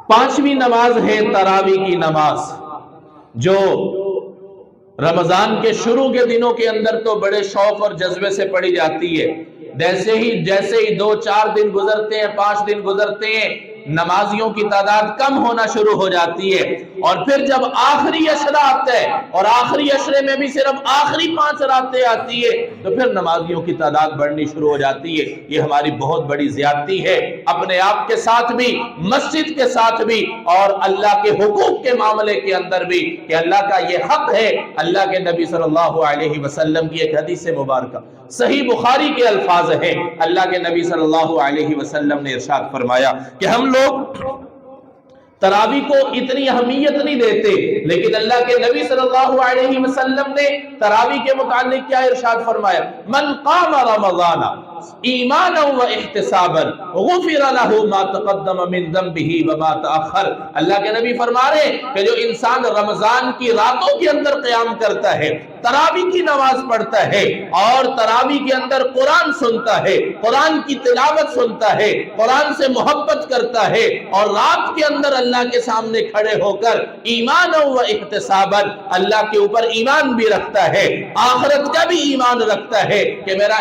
पांचवी नमाज है तरावी की नमाज, जो रमजान के शुरू के दिनों के अंदर तो बड़े शौक और जज्बे से पढ़ी जाती है। जैसे ही 2-4 दिन गुजरते हैं, 5 दिन गुजरते हैं, नमाजियों की तादाद कम होना शुरू हो जाती है। और फिर जब आखिरी अशरा आता है और आखिरी अशरे में भी सिर्फ आखिरी 5 रातें आती है, तो फिर नमाजियों की तादाद बढ़नी शुरू हो जाती है। ये हमारी बहुत बड़ी ज्यादती है, अपने आप के साथ भी, मस्जिद के साथ भी, और अल्लाह के हुकूक के मामले के अंदर भी, कि अल्लाह का ये हक है। अल्लाह के नबी सल्लल्लाहु अलैहि वसल्लम की एक हदीस मुबारक सही बुखारी के अल्फाज है। अल्लाह के नबी सल्लल्लाहु अलैहि वसल्लम ने इरशाद फरमाया कि हम लोग तरावी को इतनी अहमियत नहीं देते, लेकिन अल्लाह के नबी सल्लल्लाहु अलैहि वसल्लम ने तरावी के मुतालिक क्या इरशाद फरमाया, मन क़ाम रमज़ान ईमानन व इहतिसाबन गुफ़िर लहू मा तक़द्दम मिन ज़ंबिही व मा तअख़्ख़र। अल्लाह के नबी फरमा रहे हैं कि जो इंसान रमजान की रातों के अंदर क़याम करता है, तरावी की नमाज पढ़ता है और तरावी के अंदर कुरान सुनता है, कुरान की तिलावत सुनता है, कुरान से मोहब्बत करता है, और रात के अंदर अल्लाह के सामने खड़े होकर ईमान व इहतिसाबन, अल्लाह के ऊपर ईमान भी रखता है, आखिरत का भी ईमान रखता है कि मेरा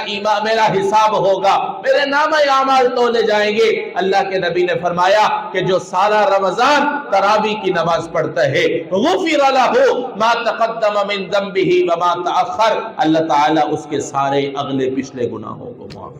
हिसाब होगा, मेरे नामे आमाल तोले जाएंगे। अल्लाह के नबी ने फरमाया कि जो सारा रमजान तरावी की नमाज पढ़ता है, गुफ़िर लहू मा तक़द्दम मिन ज़ंबिही व मा तअख़्ख़र, अल्लाह ताला उसके सारे अगले पिछले गुनाहों को माफ।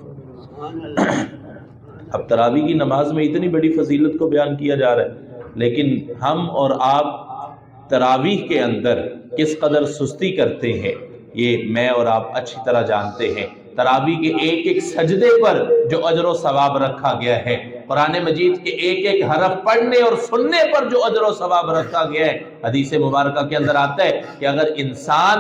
अब तरावी की नमाज में इतनी बड़ी फजीलत को बयान किया जा रहा है, लेकिन हम और आप तरावीह के अंदर किस कदर सुस्ती करते हैं, ये मैं और आप अच्छी तरह जानते हैं। तरावी के एक एक सजदे पर जो अजर सवाब रखा गया है, कुरान मजीद के एक एक हरफ पढ़ने और सुनने पर जो अजर सवाब रखा गया है, हदीस मुबारका के अंदर आता है कि अगर इंसान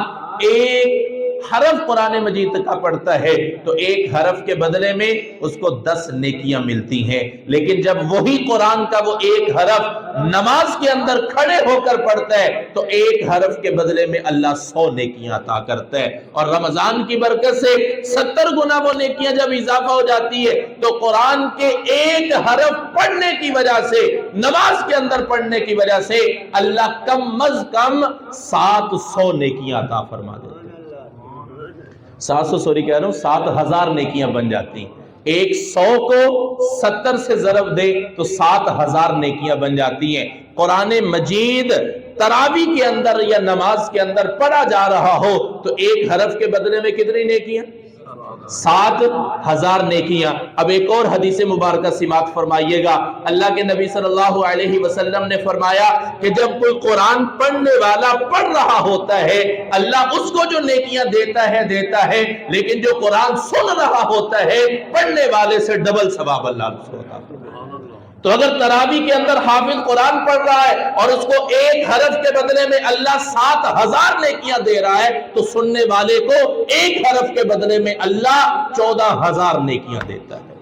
एक हरफ कुरान मजीद का पढ़ता है तो एक हरफ के बदले में उसको 10 नेकियां मिलती हैं। लेकिन जब वही कुरान का वो एक हरफ नमाज के अंदर खड़े होकर पढ़ता है तो एक हरफ के बदले में अल्लाह 100 नेकियां अता करता है। और रमजान की बरकत से 70 गुना वो नेकियां जब इजाफा हो जाती है, तो कुरान के एक हरफ पढ़ने की वजह से, नमाज के अंदर पढ़ने की वजह से अल्लाह कम अज कम 700 नेकियां अता फरमा देते हैं। 7,000 नेकियां बन जाती हैं। 100 को 70 से ज़रब दे तो 7,000 नेकियां बन जाती हैं। कुरान मजीद तरावी के अंदर या नमाज के अंदर पढ़ा जा रहा हो तो एक हरफ के बदले में कितनी नेकियां? 7,000 नेकियां। अब एक और हदीस मुबारक सिमात फरमाइएगा। अल्लाह के नबी सल्लल्लाहु अलैहि वसल्लम ने फरमाया कि जब कोई कुरान पढ़ने वाला पढ़ रहा होता है, अल्लाह उसको जो नेकियां देता है, लेकिन जो कुरान सुन रहा होता है, पढ़ने वाले से डबल सवाब अल्लाह उसको देता है। तो अगर तरावी के अंदर हाफिज कुरान पढ़ रहा है और उसको एक हरफ के बदले में अल्लाह 7,000 नेकियां दे रहा है, तो सुनने वाले को एक हरफ के बदले में अल्लाह 14,000 नेकियां देता है।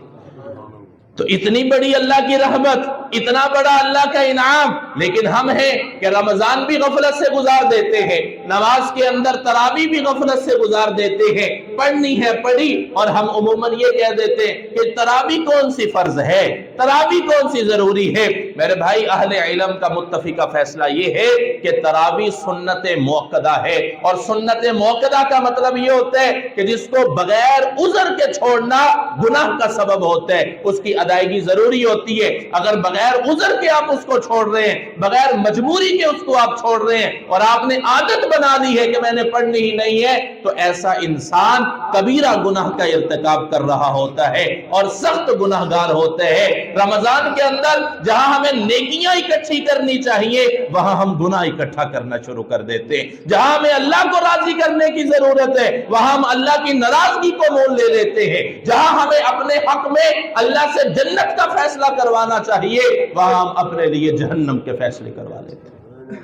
तो इतनी बड़ी अल्लाह की रहमत, इतना बड़ा अल्लाह का इनाम, लेकिन हम हैं कि रमजान भी गफलत से गुजार देते हैं, नमाज के अंदर तरावी भी गफलत से गुजार देते हैं। पढ़नी है पढ़ी, और हम उमूमन ये कह देते हैं कि तरावी कौन सी फर्ज है, तरावी कौन सी जरूरी है। मेरे भाई अहले इल्म का मुत्तफिका फैसला ये है कि तरावी सुन्नत मुअक्कदा है, और सुन्नत मुअक्कदा का मतलब ये होता है कि जिसको बगैर उज़र के छोड़ना गुनाह का सबब होता है, उसकी अदायगी जरूरी होती है। अगर बगैर उज़र के आप उसको छोड़ रहे हैं, बगैर मजबूरी के उसको आप छोड़ रहे हैं, और आपने आदत बना ली है कि मैंने पढ़नी ही नहीं है, तो ऐसा इंसान कबीरा गुनाह का इर्तिकाब कर रहा होता है और सख्त गुनाहगार होते हैं। रमजान के अंदर जहां हमें नेकियां इकट्ठी करनी चाहिए, वहां हम गुनाह इकट्ठा करना शुरू कर देते हैं। जहां हमें अल्लाह को राजी करने की जरूरत है, वहां हम अल्लाह की नाराजगी को मोल ले लेते हैं। जहां हमें अपने हक में अल्लाह से जन्नत का फैसला करवाना चाहिए, वहां हम अपने लिए जहन्नम के फैसले करवा लेते हैं।